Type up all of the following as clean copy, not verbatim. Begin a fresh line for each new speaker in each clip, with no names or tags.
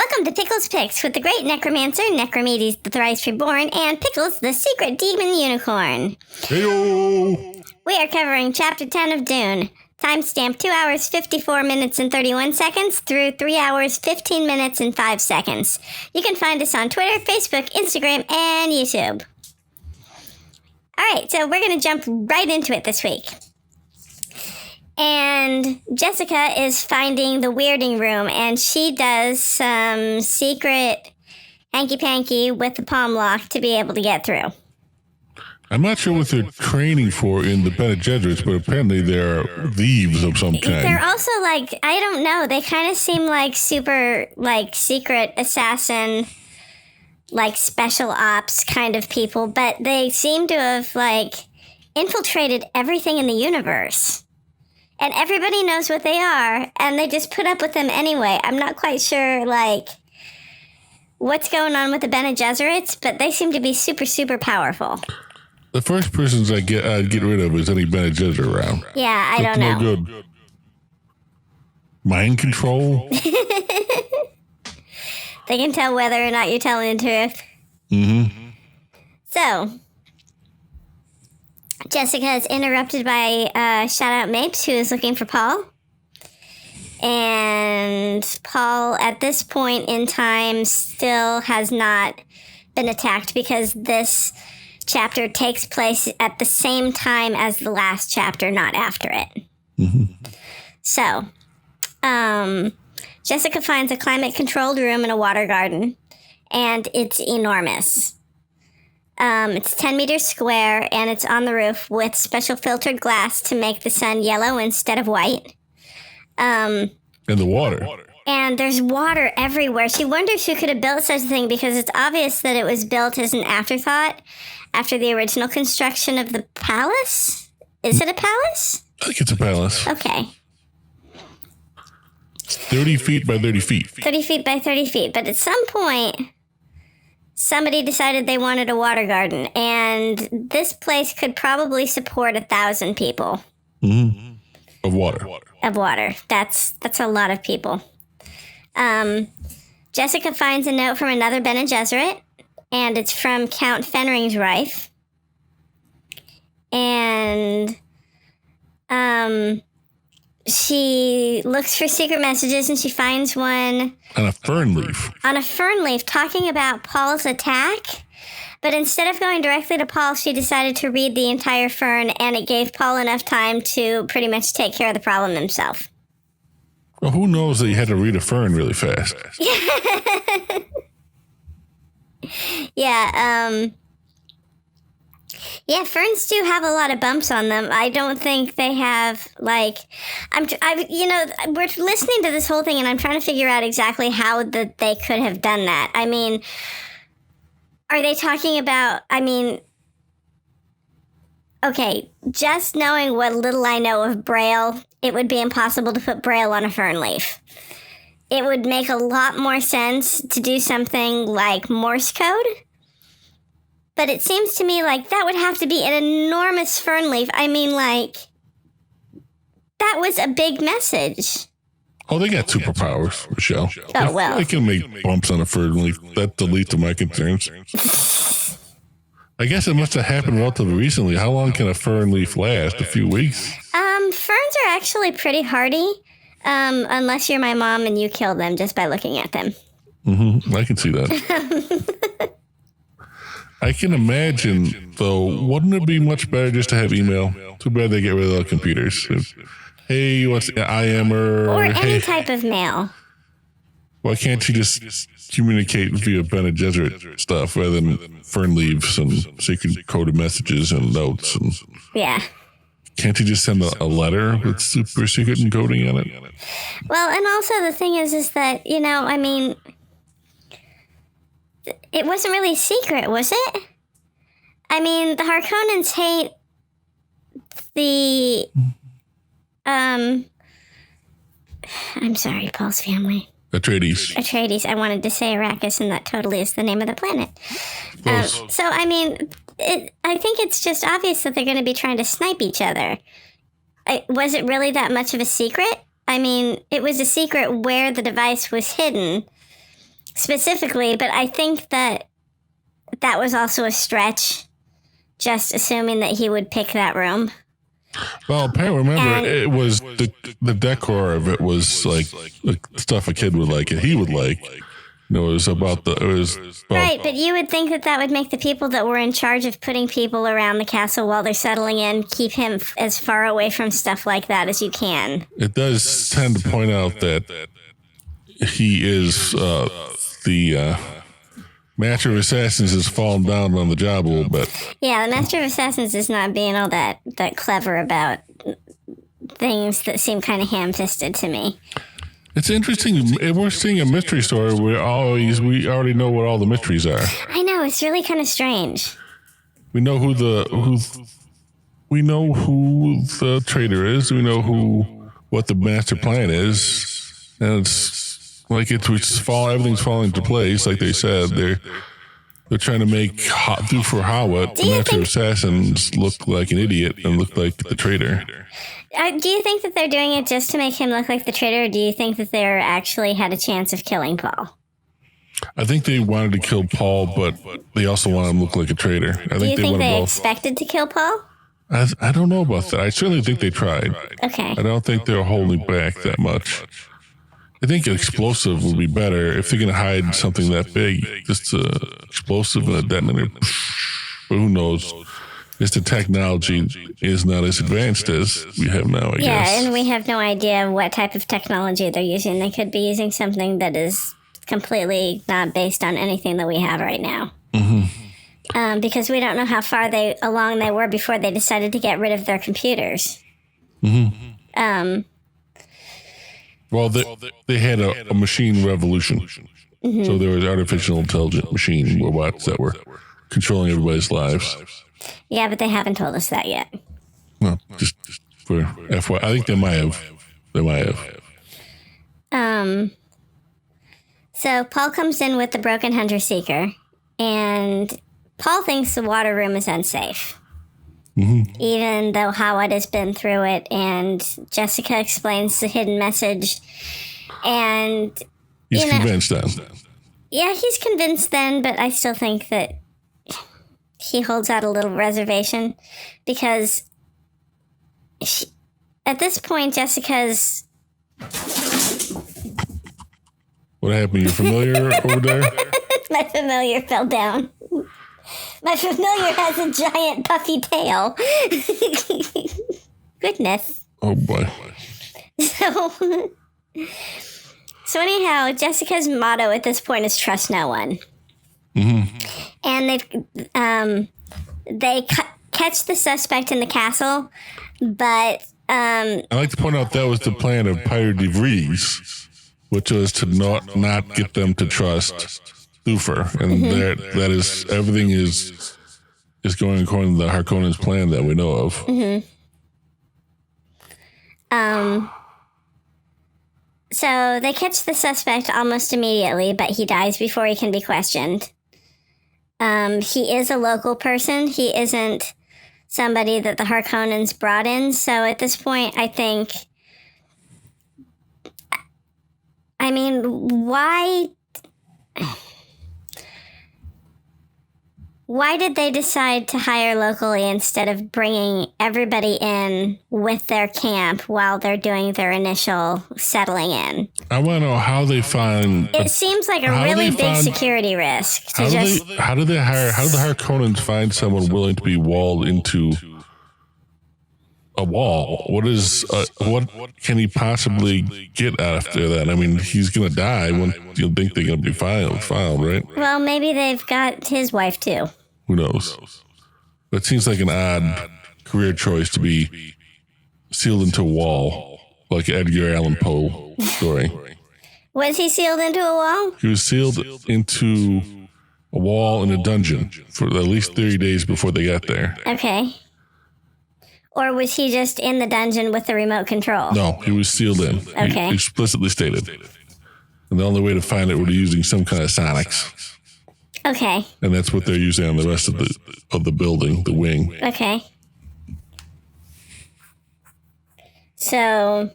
Welcome to Pickles Picks with the great necromancer, Necromedes the Thrice-Reborn, and Pickles the secret demon unicorn.
Heyo!
We are covering Chapter 10 of Dune. Timestamp 2 hours, 54 minutes, and 31 seconds through 3 hours, 15 minutes, and 5 seconds. You can find us on Twitter, Facebook, Instagram, and YouTube. Alright, so we're going to jump right into it this week. And Jessica is finding the weirding room, and she does some secret hanky-panky with the palm lock to be able to get through.
I'm not sure what they're training for in the Bene Gesserits, but apparently they're thieves of some kind.
They're also like, I don't know, they kind of seem like super, like, secret assassin, like, special ops kind of people, but they seem to have, like, infiltrated everything in the universe. And everybody knows what they are, and they just put up with them anyway. I'm not quite sure, like, what's going on with the Bene Gesserits, but they seem to be super, super powerful.
The first persons I'd get rid of is any Bene Gesserit around.
Yeah, I don't know.
No good. Mind control?
They can tell whether or not you're telling the truth.
Mm-hmm.
So, Jessica is interrupted by Shout-Out Mapes, who is looking for Paul. And Paul, at this point in time, still has not been attacked because this chapter takes place at the same time as the last chapter, not after it.
Mm-hmm.
So, Jessica finds a climate-controlled room in a water garden, and it's enormous. It's 10 meters square, and it's on the roof with special filtered glass to make the sun yellow instead of white.
And the water.
And there's water everywhere. She wonders who could have built such a thing because it's obvious that it was built as an afterthought after the original construction of the palace. Is it a palace?
I think it's a palace.
Okay.
30 feet by 30 feet.
30 feet by 30 feet. But at some point, somebody decided they wanted a water garden. And this place could probably support 1,000 people.
Mm-hmm. Of water.
Of water. That's a lot of people. Jessica finds a note from another Bene Gesserit, and it's from Count Fenring's Rife. And she looks for secret messages, and she finds one
on a fern leaf.
On a fern leaf, talking about Paul's attack. But instead of going directly to Paul, she decided to read the entire fern, and it gave Paul enough time to pretty much take care of the problem himself.
Well, who knows that you had to read a fern really fast?
Yeah, yeah, ferns do have a lot of bumps on them. I don't think they have, like, we're listening to this whole thing, and I'm trying to figure out exactly how that they could have done that. I mean, are they talking about, okay, just knowing what little I know of Braille, it would be impossible to put Braille on a fern leaf. It would make a lot more sense to do something like Morse code. But it seems to me like that would have to be an enormous fern leaf. I mean, like, that was a big message.
Oh, they got superpowers, Michelle.
Oh, well.
They can make bumps on a fern leaf. That's the least of my concerns. I guess it must have happened relatively recently. How long can a fern leaf last? A few weeks?
Ferns are actually pretty hardy, unless you're my mom and you kill them just by looking at them.
Mm-hmm. I can see that. I can imagine, though, wouldn't it be much better just to have email? Too bad they get rid of the computers. Hey, what's IMer?
Or any type of mail.
Why can't you just communicate via Bene Gesserit stuff rather than fern leaves and secret coded messages and notes? And
yeah.
Can't you just send a letter with super secret encoding on it?
Well, and also the thing is that, it wasn't really secret, was it? I mean, the Harkonnens hate the, I'm sorry, Paul's family.
Atreides.
I wanted to say Arrakis, and that totally is the name of the planet. So, I think it's just obvious that they're going to be trying to snipe each other. Was it really that much of a secret? I mean, it was a secret where the device was hidden. specifically, but I think that was also a stretch, just assuming that he would pick that room.
Well, apparently, remember, it was the decor of it was like stuff a kid would like and he would like. It was about
right, but you would think that would make the people that were in charge of putting people around the castle while they're settling in keep him as far away from stuff like that as you can.
It does tend to point out that he is the Master of Assassins has fallen down on the job a little bit.
Yeah, the Master of Assassins is not being all that clever about things that seem kind of ham-fisted to me.
It's interesting. If we're seeing a mystery story, we already know what all the mysteries are.
I know, it's really kind of strange.
We know who the traitor is. We know what the master plan is, and it's like everything's falling into place. Like they said, they're trying to make for Howard, the Master of Assassins, look like an idiot and look like the traitor.
Do you think that they're doing it just to make him look like the traitor, or do you think that they actually had a chance of killing Paul?
I think they wanted to kill Paul, but they also wanted him to look like a traitor.
Do you think they expected to kill Paul?
I don't know about that. I certainly think they tried.
Okay.
I don't think they're holding back that much. I think an explosive would be better if they're going to hide something that big. Just an explosive and a detonator. But who knows? Just the technology is not as advanced as we have now, I guess.
Yeah, and we have no idea what type of technology they're using. They could be using something that is completely not based on anything that we have right now. Mm-hmm. Because we don't know how far along they were before they decided to get rid of their computers. Mm-hmm.
Well, they had a machine revolution. Mm-hmm. So there was artificial intelligent machine robots that were controlling everybody's lives.
Yeah, but they haven't told us that yet.
No, just for FYI. I think they might have.
So Paul comes in with the broken hunter seeker, and Paul thinks the water room is unsafe. Mm-hmm. Even though Howard has been through it, and Jessica explains the hidden message, and
he's convinced then.
Yeah, he's convinced then, but I still think that he holds out a little reservation because at this point, Jessica's.
What happened? You're familiar over there?
My familiar fell down. My familiar has a giant puffy tail. Goodness.
Oh boy.
So anyhow, Jessica's motto at this point is trust no one. Mm-hmm. And they catch the suspect in the castle, but
I like to point out that was the plan of Pierre de Vries, which was to not get them to trust Thufir, and mm-hmm. that is everything is going according to the Harkonnen's plan that we know of. Mm-hmm.
So they catch the suspect almost immediately, but he dies before he can be questioned. He is a local person. He isn't somebody that the Harkonnens brought in. So at this point, I think, I mean, why did they decide to hire locally instead of bringing everybody in with their camp while they're doing their initial settling in?
I want to know how they find.
It seems like a really big security risk.
How do the Harkonnens find someone willing to be walled into a wall? What can he possibly get after that? I mean, he's gonna die when you think they're gonna be filed, right?
Well, maybe they've got his wife too.
Who knows? But it seems like an odd career choice to be sealed into a wall, like Edgar Allan Poe story.
Was he sealed into a wall?
He was sealed into a wall in a dungeon for at least 30 days before they got there.
Okay. Or was he just in the dungeon with the remote control?
No, he was sealed in.
Okay.
He explicitly stated. And the only way to find it was using some kind of sonics.
Okay.
And that's what they're using on the rest of the building, the wing.
Okay. So,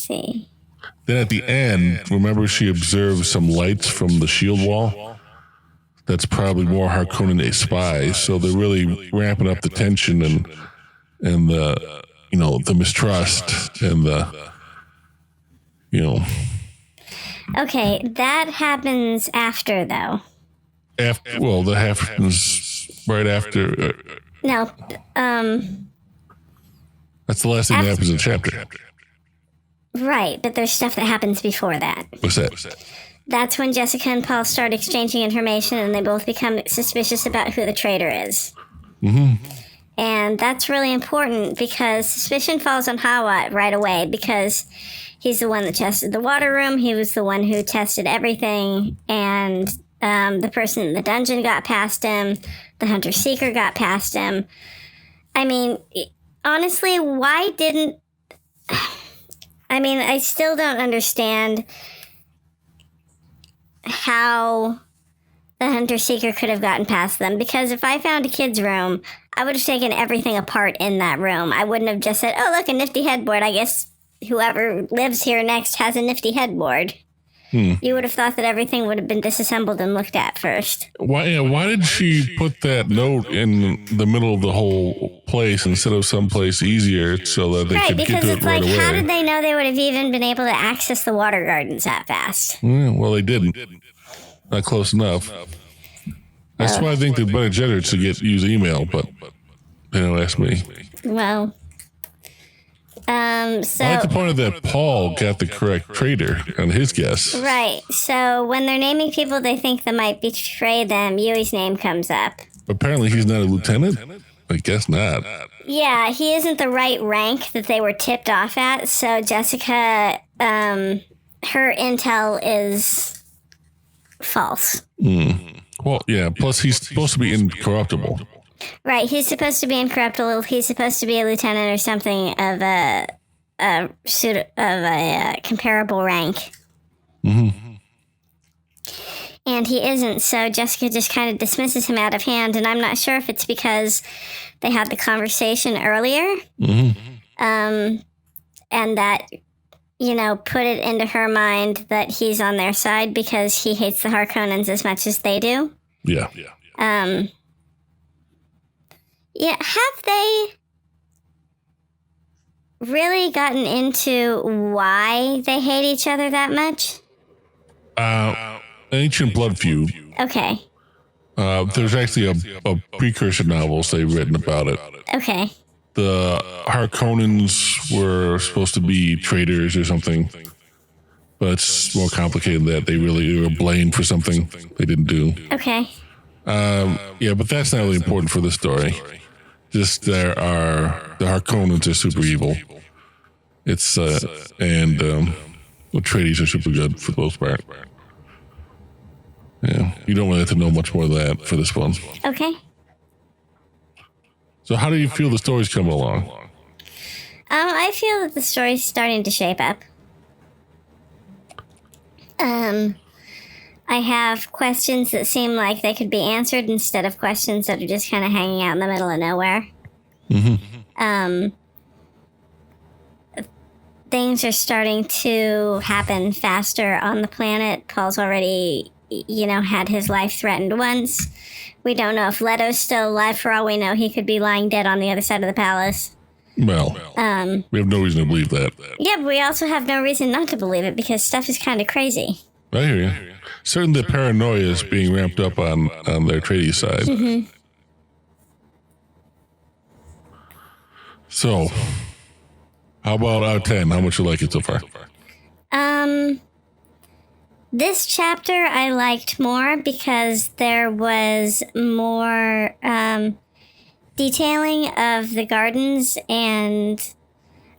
see.
Then at the end, remember she observes some lights from the shield wall? That's probably more Harkonnen spies. So they're really ramping up the tension and the, the mistrust and the,
Okay, that happens after, though.
That happens right after.
No,
That's the last thing that happens in the chapter.
Right, but there's stuff that happens before that.
What's that?
That's when Jessica and Paul start exchanging information, and they both become suspicious about who the traitor is.
Mm-hmm.
And that's really important because suspicion falls on Hawat right away because he's the one that tested the water room. He was the one who tested everything, and the person in the dungeon got past him. The hunter-seeker got past him. I mean, honestly, why didn't... I mean, I still don't understand how the hunter-seeker could have gotten past them. Because if I found a kid's room, I would have taken everything apart in that room. I wouldn't have just said, oh, look, a nifty headboard. I guess whoever lives here next has a nifty headboard. You would have thought that everything would have been disassembled and looked at first.
Why did she put that note in the middle of the whole place instead of someplace easier so that they could get to it right away?
How did they know they would have even been able to access the water gardens that fast?
Well, they didn't. Not close enough. That's why I think they're better Jedders to use email, but they don't ask me.
Well... So
I like the point of that Paul got the correct traitor on his guess.
Right. So when they're naming people they think that might betray them, Yui's name comes up.
Apparently he's not a lieutenant? I guess not.
Yeah, he isn't the right rank that they were tipped off at. So Jessica, her intel is false.
Well, yeah, plus he's supposed to be incorruptible.
Right, he's supposed to be incorruptible. He's supposed to be a lieutenant or something of a comparable rank. Mm-hmm. And he isn't, so Jessica just kind of dismisses him out of hand, and I'm not sure if it's because they had the conversation earlier, and that, put it into her mind that he's on their side because he hates the Harkonnens as much as they do.
Yeah.
Yeah, have they really gotten into why they hate each other that much?
Ancient Blood Feud.
Okay.
There's actually a precursor novels they've written about it.
Okay.
The Harkonnens were supposed to be traitors or something, but it's more complicated than that. They were blamed for something they didn't do.
Okay.
Yeah, but that's not really important for the story. Just the Harkonnens are super evil. It's and the Atreides are super good for the most part. Yeah, you don't really have to know much more of that for this one.
Okay.
So how do you feel the story's coming along?
I feel that the story's starting to shape up. I have questions that seem like they could be answered instead of questions that are just kind of hanging out in the middle of nowhere. Mm-hmm. Things are starting to happen faster on the planet. Paul's already, had his life threatened once. We don't know if Leto's still alive. For all we know, he could be lying dead on the other side of the palace.
Well, we have no reason to believe that.
Yeah, but we also have no reason not to believe it because stuff is kind of crazy.
I hear you. Certainly the paranoia is being ramped up on their Atreides side. Mm-hmm. So, how about out of 10? How much you like it so far?
This chapter I liked more because there was more detailing of the gardens, and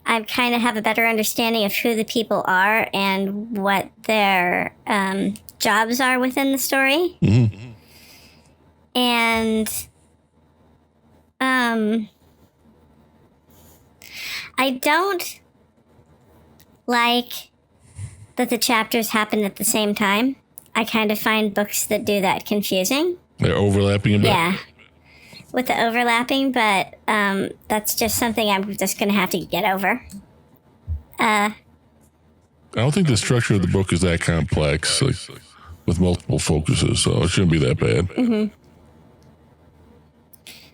I kind of have a better understanding of who the people are and what their jobs are within the story. Mm-hmm. And I don't like that the chapters happen at the same time. I kind of find books that do that confusing.
They're overlapping a bit?
Yeah, with the overlapping, but that's just something I'm just going to have to get over.
I don't think the structure of the book is that complex, like, with multiple focuses, so it shouldn't be that bad.
Mm-hmm.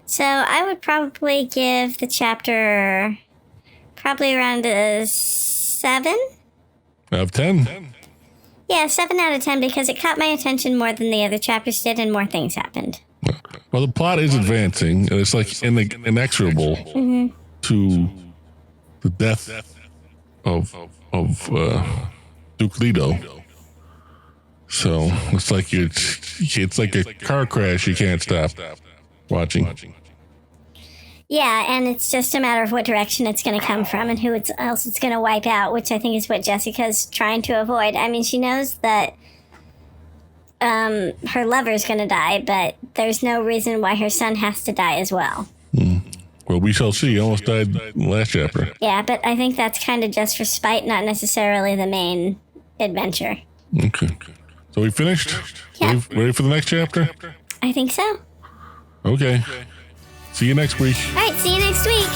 So I would probably give the chapter probably around a 7
out of 10.
Yeah, 7 out of 10 because it caught my attention more than the other chapters did, and more things happened.
Well, the plot is advancing, and it's like inexorable to the death of Duke Leto. So it's like a car crash you can't stop watching.
Yeah, and it's just a matter of what direction it's going to come from and who else it's going to wipe out, which I think is what Jessica's trying to avoid. I mean, she knows that her lover's going to die, but there's no reason why her son has to die as well.
Well, we shall see. He almost died in the last chapter.
Yeah, but I think that's kind of just for spite, not necessarily the main adventure.
Okay. So we finished?
Yeah.
Ready for the next chapter?
I think so.
Okay. See you next week.
All right, see you next week.